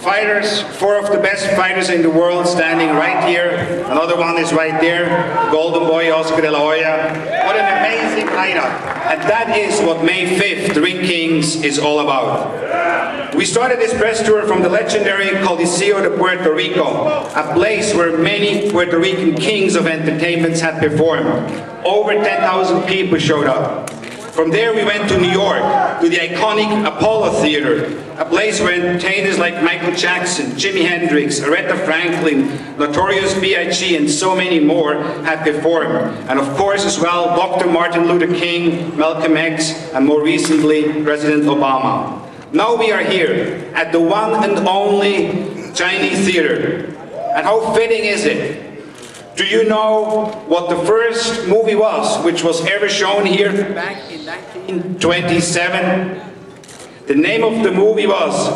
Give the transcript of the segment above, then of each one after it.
fighters, 4 of the best fighters in the world standing right here. Another one is right there, Golden Boy, Oscar de la Hoya. What an amazing lineup. And that is what May 5th, Ring Kings, is all about. We started this press tour from the legendary Coliseo de Puerto Rico, a place where many Puerto Rican kings of entertainment had performed. Over 10,000 people showed up. From there we went to New York, to the iconic Apollo Theater, a place where entertainers like Michael Jackson, Jimi Hendrix, Aretha Franklin, Notorious B.I.G. and so many more had performed. And of course as well, Dr. Martin Luther King, Malcolm X, and more recently, President Obama. Now we are here at the one and only Chinese theater. And how fitting is it? Do you know what the first movie was, which was ever shown here back in 1927? The name of the movie was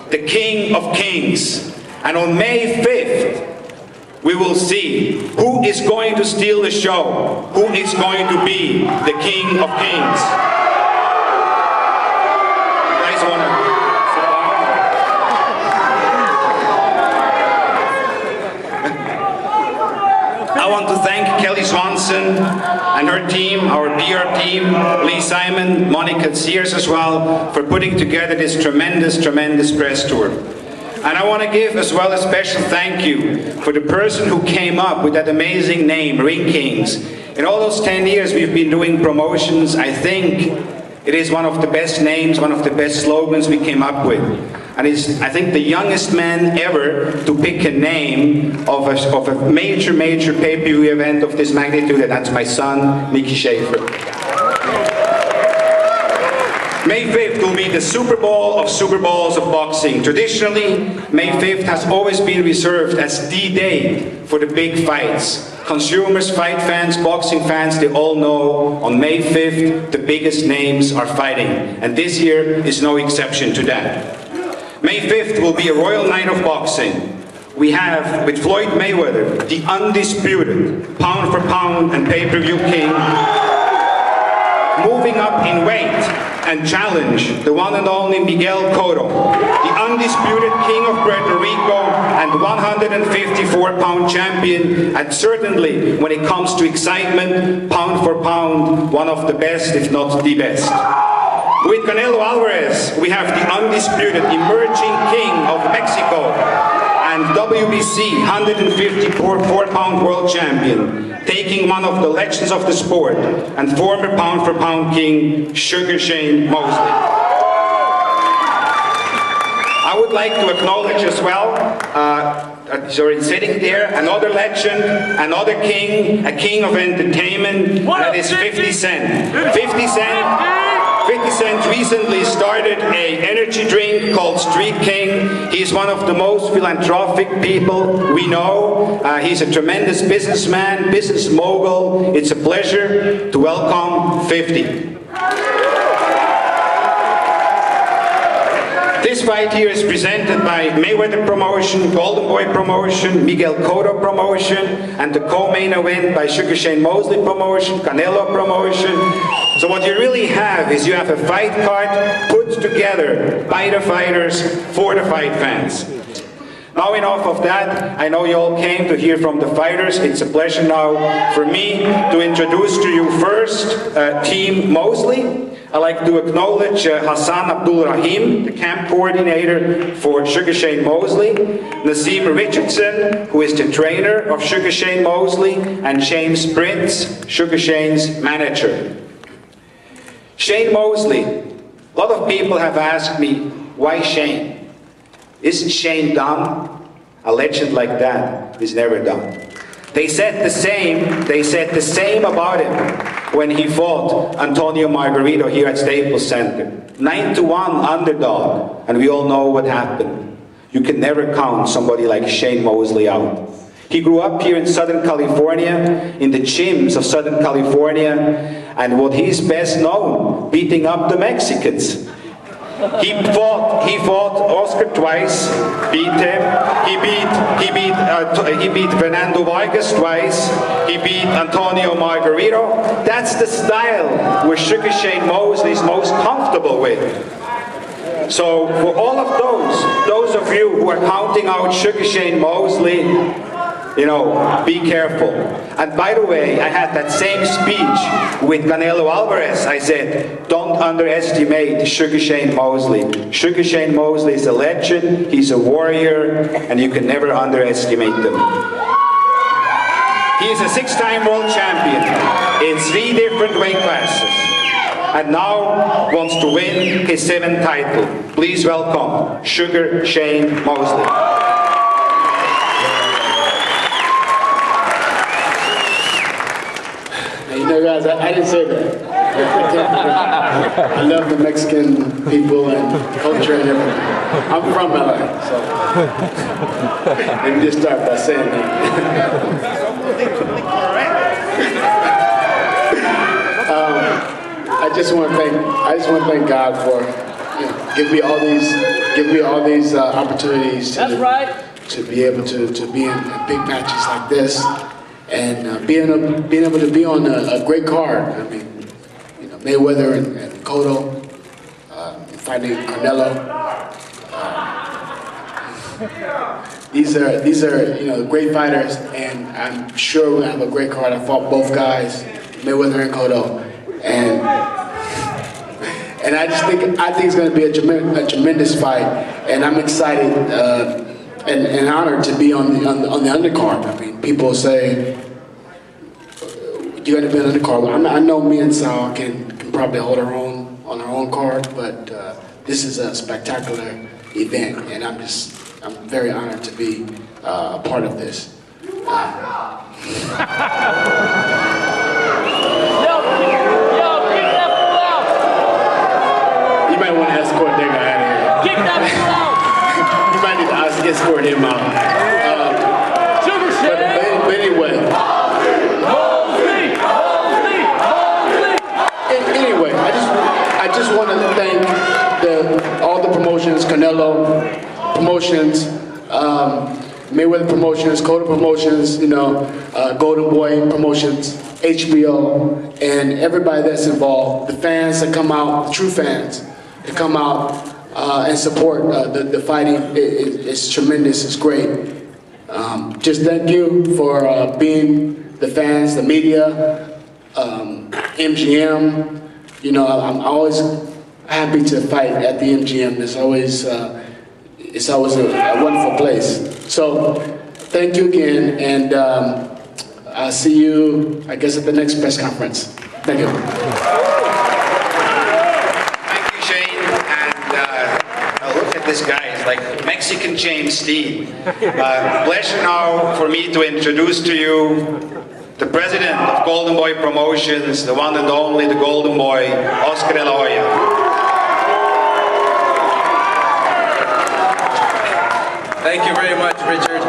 The King of Kings. And on May 5th, we will see who is going to steal the show, who is going to be the King of Kings. I want to thank Kelly Swanson and her team, our PR team, Lee Simon, Monica Sears as well, for putting together this tremendous press tour. And I want to give as well a special thank you for the person who came up with that amazing name, Ring Kings. In all those 10 years we've been doing promotions, I think it is one of the best names, one of the best slogans we came up with. And he's, I think, the youngest man ever to pick a name of a major pay-per-view event of this magnitude, and that's my son, Mickey Schaefer. May 5th will be the Super Bowl of Super Bowls of boxing. Traditionally, May 5th has always been reserved as the day for the big fights. Consumers, fight fans, boxing fans, they all know on May 5th the biggest names are fighting. And this year is no exception to that. May 5th will be a royal night of boxing. We have, with Floyd Mayweather, the undisputed pound for pound and pay-per-view king, moving up in weight and challenge the one and only Miguel Cotto, the undisputed king of Puerto Rico and 154-pound champion, and certainly, when it comes to excitement, pound for pound, one of the best, if not the best. With Canelo Alvarez, we have the undisputed emerging king of Mexico and WBC 154-pound world champion, taking one of the legends of the sport and former pound-for-pound king, Sugar Shane Mosley. I would like to acknowledge as well, sitting there, another legend, another king, a king of entertainment, that is 50 Cent. 50 Cent recently started an energy drink called Street King. He's one of the most philanthropic people we know. He's a tremendous businessman, business mogul. It's a pleasure to welcome 50. This fight here is presented by Mayweather Promotion, Golden Boy Promotion, Miguel Cotto Promotion, and the co-main event by Sugar Shane Mosley Promotion, Canelo Promotion. So what you really have is you have a fight card put together by the fighters for the fight fans. Now enough of that. I know you all came to hear from the fighters. It's a pleasure now for me to introduce to you first Team Mosley. I'd like to acknowledge Hassan Abdul Rahim, the camp coordinator for Sugar Shane Mosley, Nazim Richardson, who is the trainer of Sugar Shane Mosley, and James Prince, Sugar Shane's manager. Shane Mosley. A lot of people have asked me, why Shane? Isn't Shane done? A legend like that is never done. They said the same about him when he fought Antonio Margarito here at Staples Center. 9-1 underdog, and we all know what happened. You can never count somebody like Shane Mosley out. He grew up here in Southern California, in the gyms of Southern California, and what he's best known, beating up the Mexicans. He fought Oscar twice, beat him. He beat Fernando Vargas twice. He beat Antonio Margarito. That's the style where Sugar Shane Mosley is most comfortable with. So for all of those of you who are counting out Sugar Shane Mosley, you know, be careful. And by the way, I had that same speech with Canelo Alvarez. I said, don't underestimate Sugar Shane Mosley. Sugar Shane Mosley is a legend, he's a warrior, and you can never underestimate them. He is a 6-time world champion in 3 different weight classes, and now wants to win his 7th title. Please welcome Sugar Shane Mosley. You know, guys, I didn't say that. I love the Mexican people and culture and everything. I'm from LA, so let me just start by saying that. I just want to thank God for, you know, give me all these opportunities to be able to be in big matches like this. And being able to be on a great card. I mean, you know, Mayweather and Cotto, fighting Canelo. These are you know, great fighters, and I'm sure we'll have a great card. I fought both guys, Mayweather and Cotto, and I think it's going to be a tremendous fight, and I'm excited. And honored to be on the undercard. I mean, people say you're going to be on the undercard. I know me and Saul can probably hold our own on our own card, but this is a spectacular event, and I'm very honored to be a part of this. Yo, kick that fool out! You might want to escort that guy out of here. Kick that fool out! You might need to escort him out. But anyway. Anyway, I just want to thank all the promotions, Canelo Promotions, Mayweather Promotions, Cotto Promotions, you know, Golden Boy Promotions, HBO, and everybody that's involved. The fans that come out, the true fans that come out and support the fighting. It's tremendous, it's great. Just thank you for being the fans, the media, MGM. You know, I'm always happy to fight at the MGM. It's always a wonderful place. So thank you again, and I'll see you, I guess, at the next press conference. Thank you. This guy is like Mexican James Dean. Pleasure now for me to introduce to you the president of Golden Boy Promotions, the one and only, the Golden Boy, Oscar de la Hoya. Thank you very much, Richard.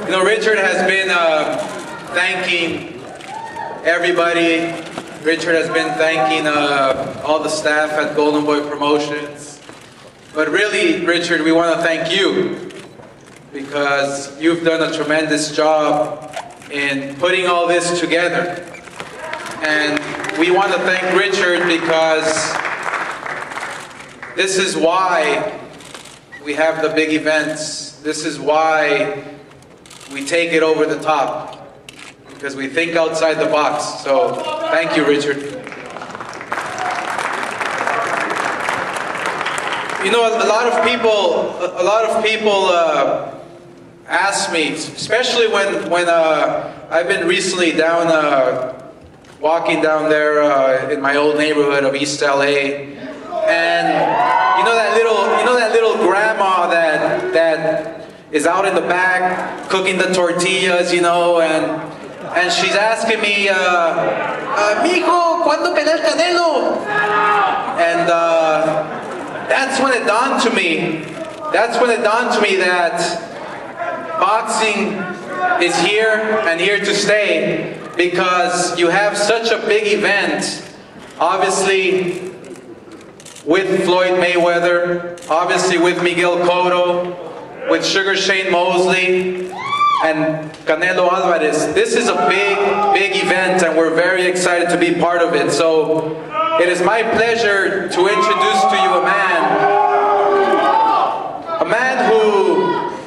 You know, Richard has been thanking everybody. Richard has been thanking all the staff at Golden Boy Promotions. But really, Richard, we want to thank you because you've done a tremendous job in putting all this together. And we want to thank Richard because this is why we have the big events. This is why we take it over the top, because we think outside the box. So thank you, Richard. You know, a lot of people ask me, especially when I've been recently down, walking down there in my old neighborhood of East LA, and you know that little grandma that is out in the back cooking the tortillas, you know, and she's asking me, "Mijo, ¿cuándo pelea el Canelo?" And that's when it dawned to me. That's when it dawned to me that boxing is here and here to stay, because you have such a big event, obviously with Floyd Mayweather, obviously with Miguel Cotto, with Sugar Shane Mosley, and Canelo Alvarez. This is a big event, and we're very excited to be part of it. So it is my pleasure to introduce to you a man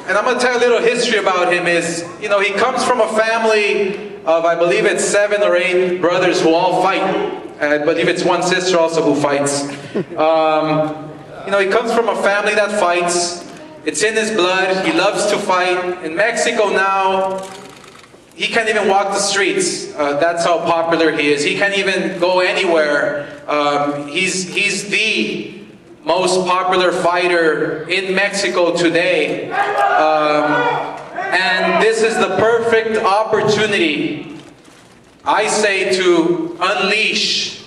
and I'm going to tell you a little history about him is, you know, he comes from a family of, I believe it's 7 or 8 brothers who all fight. I believe it's one sister also who fights. You know, he comes from a family that fights. It's in his blood. He loves to fight. In Mexico now, he can't even walk the streets. That's how popular he is. He can't even go anywhere. He's the most popular fighter in Mexico today. And this is the perfect opportunity, I say, to unleash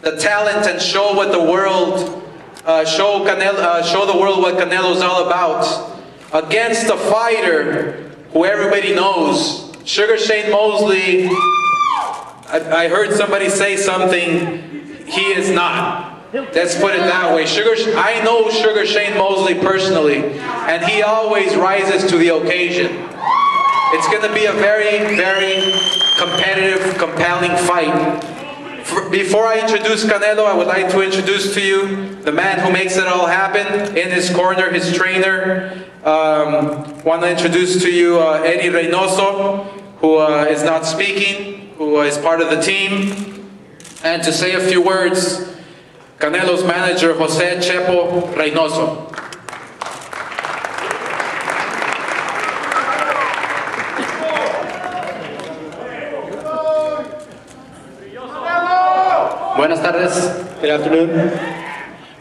the talent and show what the world, show the world what Canelo's all about. Against a fighter who everybody knows, Sugar Shane Mosley. I heard somebody say something. He is not. Let's put it that way. I know Sugar Shane Mosley personally, and he always rises to the occasion. It's going to be a very, very competitive, compelling fight. Before I introduce Canelo, I would like to introduce to you the man who makes it all happen. In his corner, his trainer. Want to introduce to you Eddie Reynoso, who is not speaking, who is part of the team. And to say a few words, Canelo's manager, Jose Chepo Reynoso. Buenas tardes. Good afternoon.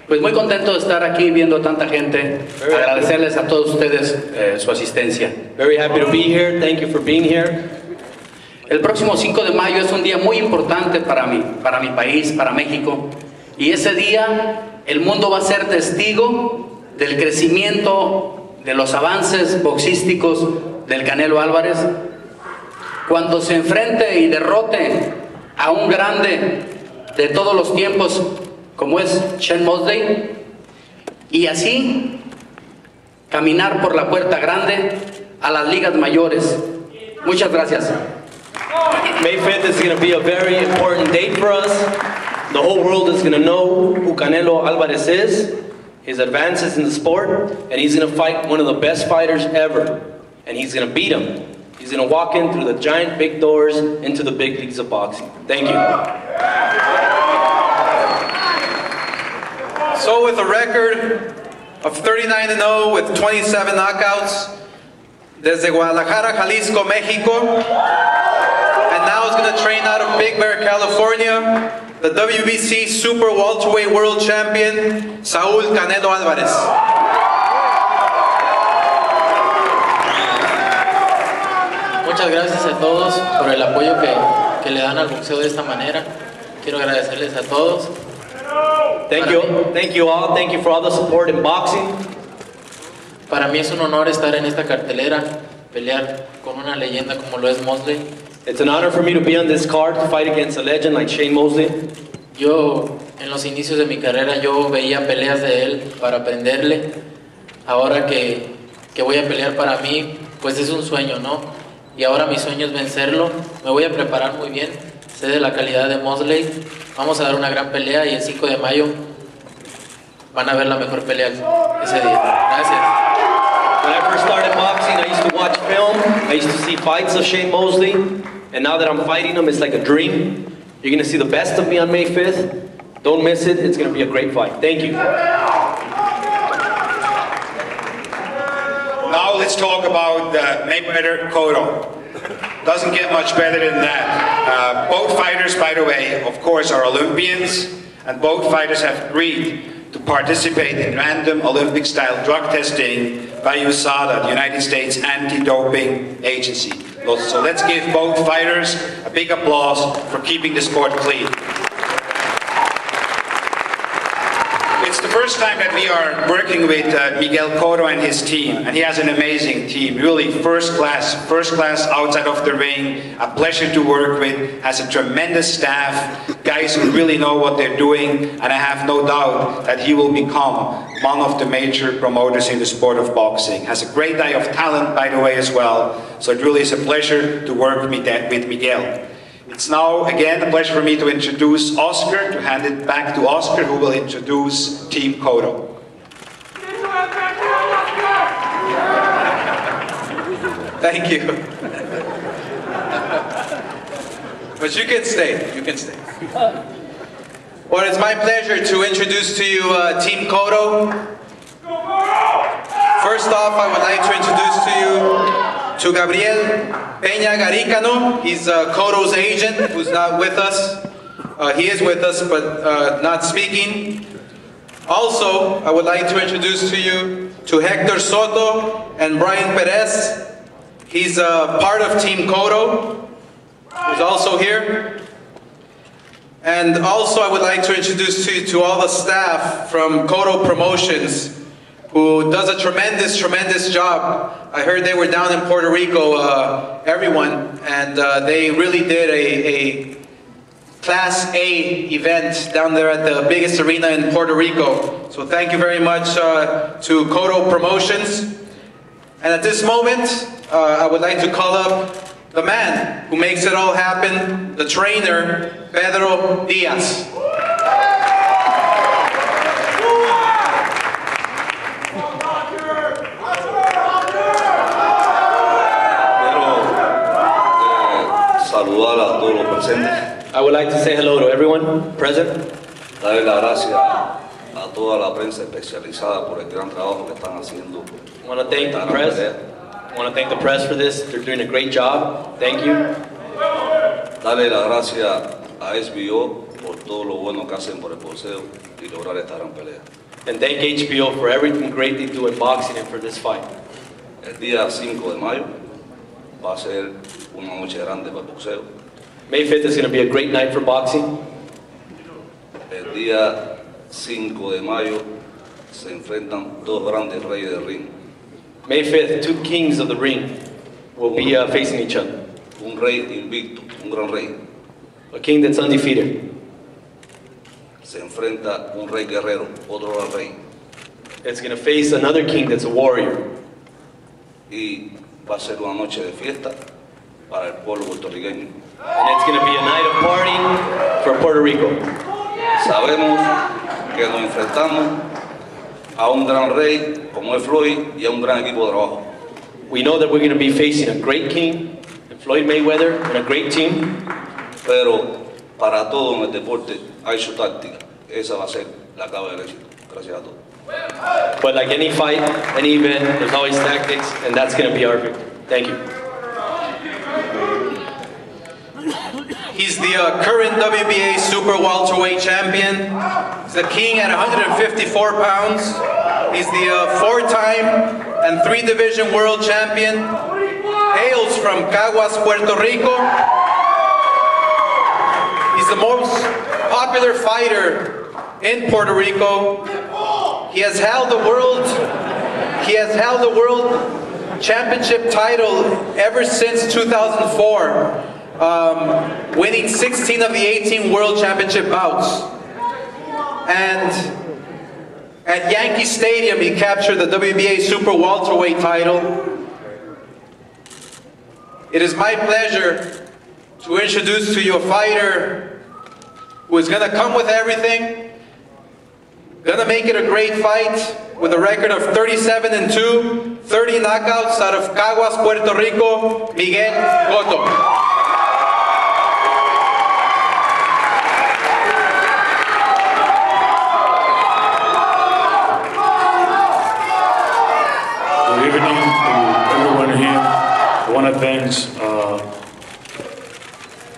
Pues muy contento de estar aquí viendo tanta gente. Agradecerles a todos ustedes su asistencia. Very happy to be here. Thank you for being here. El próximo 5 de mayo es un día muy importante para mí, para mi país, para México. Y ese día el mundo va a ser testigo del crecimiento, de los avances boxísticos del Canelo Álvarez. Cuando se enfrente y derrote a un grande de todos los tiempos como es Shane Mosley, y así caminar por la puerta grande a las ligas mayores. Muchas gracias. May 5th is going to be a very important date for us. The whole world is going to know who Canelo Alvarez is, his advances in the sport, and he's going to fight one of the best fighters ever. And he's going to beat him. He's going to walk in through the giant big doors into the big leagues of boxing. Thank you. So with a record of 39-0 with 27 knockouts, desde Guadalajara, Jalisco, Mexico, and now is going to train out of Big Bear, California, the WBC Super Welterweight World Champion, Saul Canelo Alvarez. Muchas gracias a todos por el apoyo que le dan al boxeo de esta manera. Quiero agradecerles a todos. Thank you all. Thank you for all the support in boxing. Para mí es un honor estar en esta cartelera, pelear con una leyenda como lo es Mosley. It's an honor for me to be on this card to fight against a legend like Shane Mosley. Yo, en los inicios de mi carrera, yo veía peleas de él para aprenderle. Ahora que voy a pelear para mí, pues es un sueño, ¿no? Y ahora mi sueño es vencerlo. Me voy a preparar muy bien. Sé de la calidad de Mosley. Vamos a dar una gran pelea y el 5 de mayo van a ver la mejor pelea ese día. Gracias. When I first started boxing, I used to watch film. I used to see fights of Shane Mosley. And now that I'm fighting him, it's like a dream. You're going to see the best of me on May 5th. Don't miss it. It's going to be a great fight. Thank you. Now let's talk about Mayweather Cotto. Doesn't get much better than that. Both fighters, by the way, of course, are Olympians, and both fighters have agreed to participate in random Olympic-style drug testing by USADA, the United States Anti-Doping Agency. So let's give both fighters a big applause for keeping the sport clean. It's the first time that we are working with Miguel Cotto and his team, and he has an amazing team, really first class outside of the ring, a pleasure to work with, has a tremendous staff, guys who really know what they're doing, and I have no doubt that he will become one of the major promoters in the sport of boxing. Has a great eye of talent, by the way, as well, so it really is a pleasure to work with Miguel. It's now, again, a pleasure for me to introduce Oscar, to hand it back to Oscar, who will introduce Team Cotto. Thank you. But you can stay. You can stay. Well, it's my pleasure to introduce to you Team Cotto. First off, I would like to introduce to you Gabriel Peña Garicano. He's Cotto's agent, who's not with us. He is with us, but not speaking. Also, I would like to introduce to you to Hector Soto and Brian Perez. He's part of Team Cotto, who's also here. And also, I would like to introduce to you to all the staff from Cotto Promotions, who does a tremendous job. I heard they were down in Puerto Rico, everyone, and they really did a Class A event down there at the biggest arena in Puerto Rico. So thank you very much to Cotto Promotions. And at this moment, I would like to call up the man who makes it all happen, the trainer, Pedro Diaz. Saludar a todos los presentes. I would like to say hello to everyone present. Darle las gracias a toda la prensa especializada por el gran trabajo que están haciendo. I want to thank the press. I want to thank the press for this. They're doing a great job. Thank you. Darle las gracias a HBO por todo lo bueno que hacen por el boxeo y lograr esta gran pelea. And thank HBO for everything great they do in boxing and for this fight. El día 5 de mayo va a ser una noche grande para el boxeo. May 5th is going to be a great night for boxing. El día 5 de mayo se enfrentan dos grandes reyes del ring. May 5th, two kings of the ring will be facing each other. Un rey invicto, un gran rey. A king that's undefeated. Se enfrenta un rey guerrero, otro gran rey. It's going to face another king that's a warrior. Y va a ser una noche de fiesta para el pueblo puertorriqueño. And it's going to be a night of party for Puerto Rico. Sabemos que nos enfrentamos a un gran rey como es Floyd y a un gran equipo de trabajo. We know that we're going to be facing a great king, Floyd Mayweather, and a great team. Pero para todo en el deporte hay su táctica. Esa va a ser la clave del éxito. Gracias a todos. But like any fight, any event, there's always tactics, and that's going to be our victory. Thank you. He's the current WBA Super Welterweight champion. He's the king at 154 pounds. He's the 4-time and 3-division world champion. Hails from Caguas, Puerto Rico. He's the most popular fighter in Puerto Rico. He has held the world championship title ever since 2004. Winning 16 of the 18 World Championship bouts. And at Yankee Stadium, he captured the WBA Super Welterweight title. It is my pleasure to introduce to you a fighter who is going to come with everything, going to make it a great fight, with a record of 37-2, 30 knockouts out of Caguas, Puerto Rico, Miguel Cotto. Good evening to everyone here. I want to thank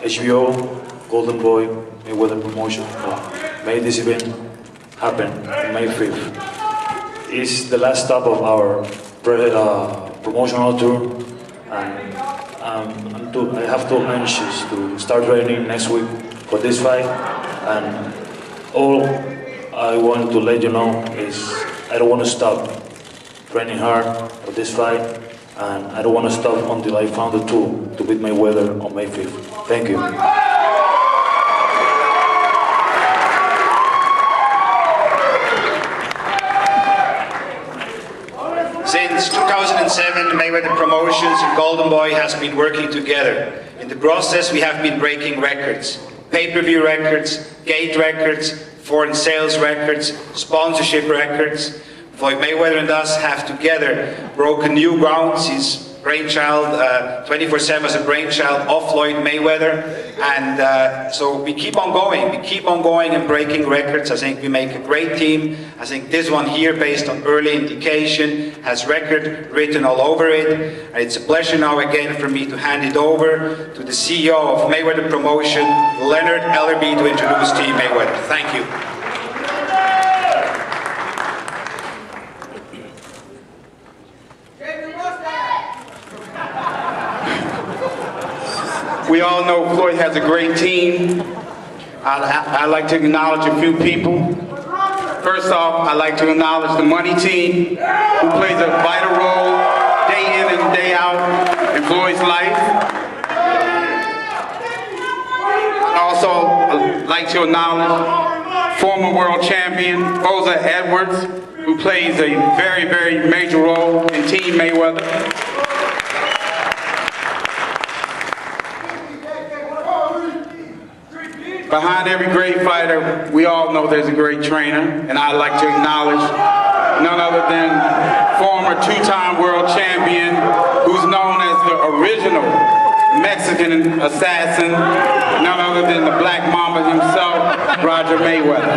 HBO, Golden Boy, Mayweather Promotion for making this event happen on May 5th. It's the last stop of our promotional tour, and I have too anxious to start training next week for this fight. And all I want to let you know is I don't want to stop training hard for this fight, and I don't want to stop until I found the tool to beat Mayweather on May 5th. Thank you. Since 2007, Mayweather Promotions and Golden Boy has been working together. In the process, we have been breaking records. Pay-per-view records, gate records, foreign sales records, sponsorship records. Floyd Mayweather and us have together broken new ground since brainchild, 24/7 was a brainchild of Floyd Mayweather. And so we keep on going and breaking records. I think we make a great team. I think this one here, based on early indication, has record written all over it. And it's a pleasure now again for me to hand it over to the CEO of Mayweather Promotion, Leonard Ellerby, to introduce Team Mayweather. Thank you. We all know Floyd has a great team. I'd like to acknowledge a few people. First off, I'd like to acknowledge the money team, who plays a vital role day in and day out in Floyd's life. Also, I'd like to acknowledge former world champion Hoya Edwards, who plays a very, very major role in Team Mayweather. Behind every great fighter, we all know there's a great trainer, and I'd like to acknowledge none other than former two-time world champion, who's known as the original Mexican assassin, none other than the Black Mamba himself, Roger Mayweather.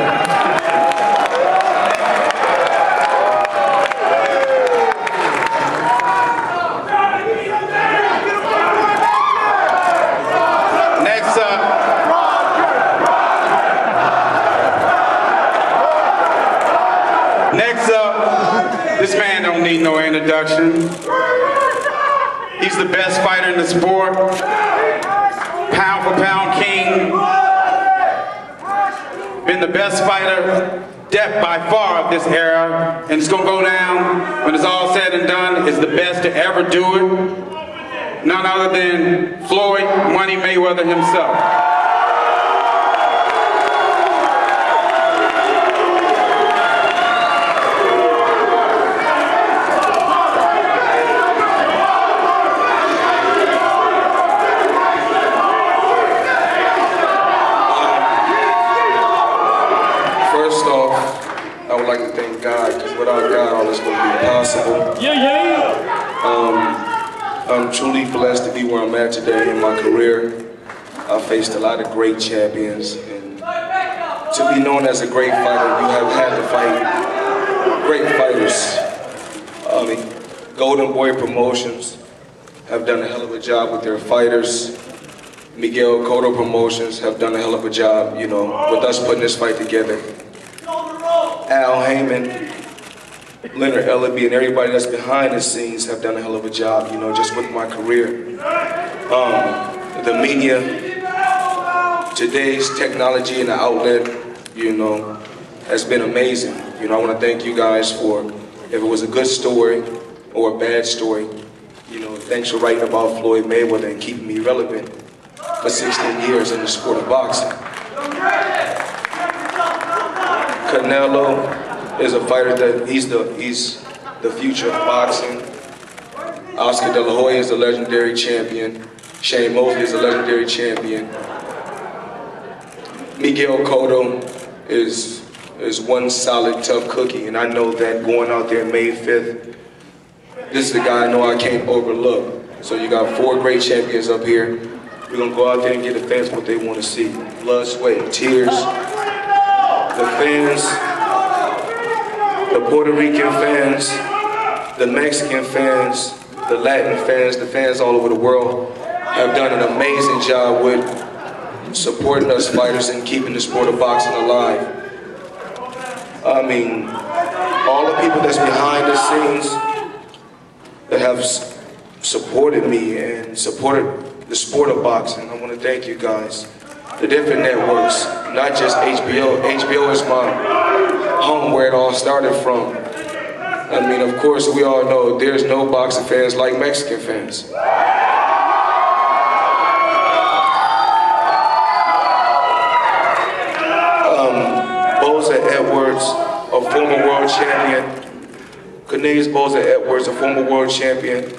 Next up, this man don't need no introduction. He's the best fighter in the sport, pound for pound king, been the best fighter depth by far of this era, and it's gonna go down, when it's all said and done, is the best to ever do it. None other than Floyd Money Mayweather himself. I would like to thank God, because without God, all this wouldn't be possible. I'm truly blessed to be where I'm at today in my career. I faced a lot of great champions, and to be known as a great fighter, you have had to fight great fighters. Golden Boy Promotions have done a hell of a job with their fighters. Miguel Cotto Promotions have done a hell of a job, you know, with us putting this fight together. Al Heyman, Leonard Ellerby, and everybody that's behind the scenes have done a hell of a job, you know, just with my career. The media, today's technology and the outlet, you know, has been amazing. You know, I want to thank you guys for, if it was a good story or a bad story, you know, thanks for writing about Floyd Mayweather and keeping me relevant for 16 years in the sport of boxing. Canelo is a fighter that he's the future of boxing. Oscar De La Hoya is a legendary champion. Shane Mosley is a legendary champion. Miguel Cotto is one solid, tough cookie, and I know that going out there May 5th, this is the guy I know I can't overlook. So you got 4 great champions up here. We're gonna go out there and get the fans what they want to see. Blood, sweat, and tears. The fans, the Puerto Rican fans, the Mexican fans, the Latin fans, the fans all over the world have done an amazing job with supporting us fighters and keeping the sport of boxing alive. I mean, all the people that's behind the scenes that have supported me and supported the sport of boxing, I want to thank you guys. The different networks, not just HBO. HBO is my home where it all started from. I mean, of course, we all know there's no boxing fans like Mexican fans. Boza Edwards, a former world champion. Cornelius Boza Edwards, a former world champion.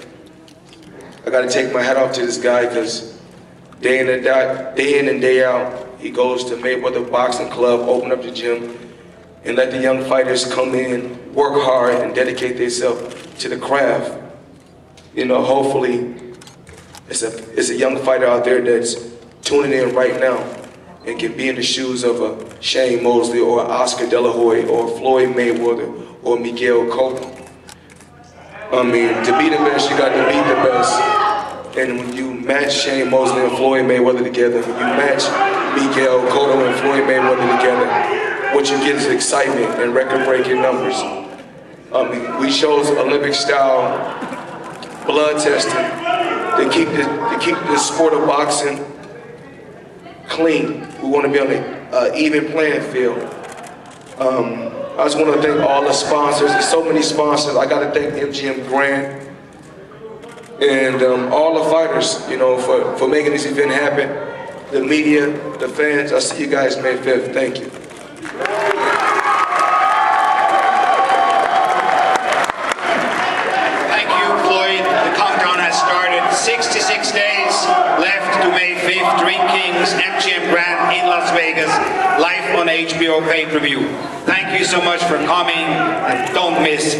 I got to take my hat off to this guy because day in and day out, he goes to Mayweather Boxing Club, open up the gym, and let the young fighters come in, work hard, and dedicate themselves to the craft. You know, hopefully, it's a young fighter out there that's tuning in right now and can be in the shoes of a Shane Mosley or Oscar De La Hoya or Floyd Mayweather or Miguel Cotto. I mean, to be the best, you got to beat the best. And when you match Shane Mosley and Floyd Mayweather together, when you match Miguel Cotto and Floyd Mayweather together, what you get is excitement and record-breaking numbers. I mean, we chose Olympic-style blood testing to keep the sport of boxing clean. We want to be on an even playing field. I just want to thank all the sponsors. There's so many sponsors. I got to thank MGM Grand and all the fighters, you know, for making this event happen. The media, the fans. I'll see you guys May 5th. Thank you. Thank you, Floyd. The countdown has started. 66 days left to May 5th. Ring Kings, MGM Grand in Las Vegas, live on HBO pay-per-view. Thank you so much for coming, and don't miss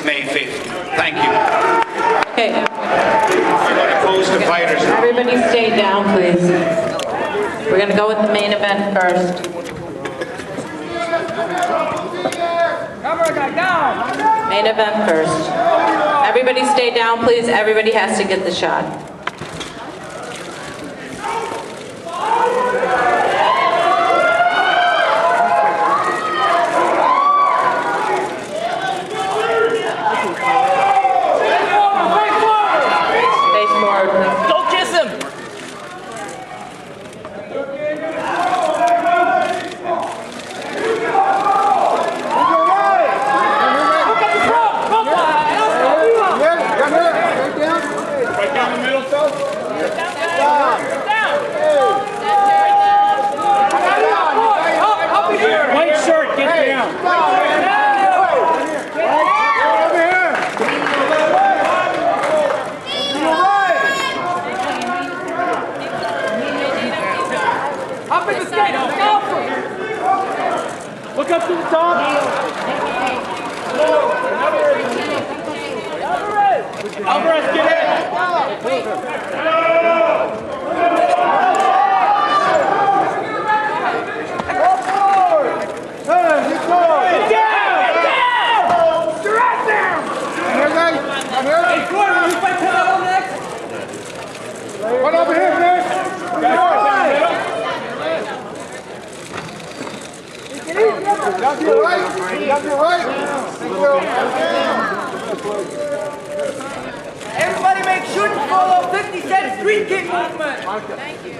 May 5th. Thank you. Okay. We're going to close the fighters now. Everybody stay down, please. We're going to go with the main event first. Main event first. Everybody stay down, please. Everybody has to get the shot. Don't kiss him! Right down the middle, Phil. White shirt, get down. Up in the skate! Look up to the top. Alvarez, get in. What over here, man? Down to your right. Down to your right. Everybody make sure to follow 50 Cent Street King movement! Thank you.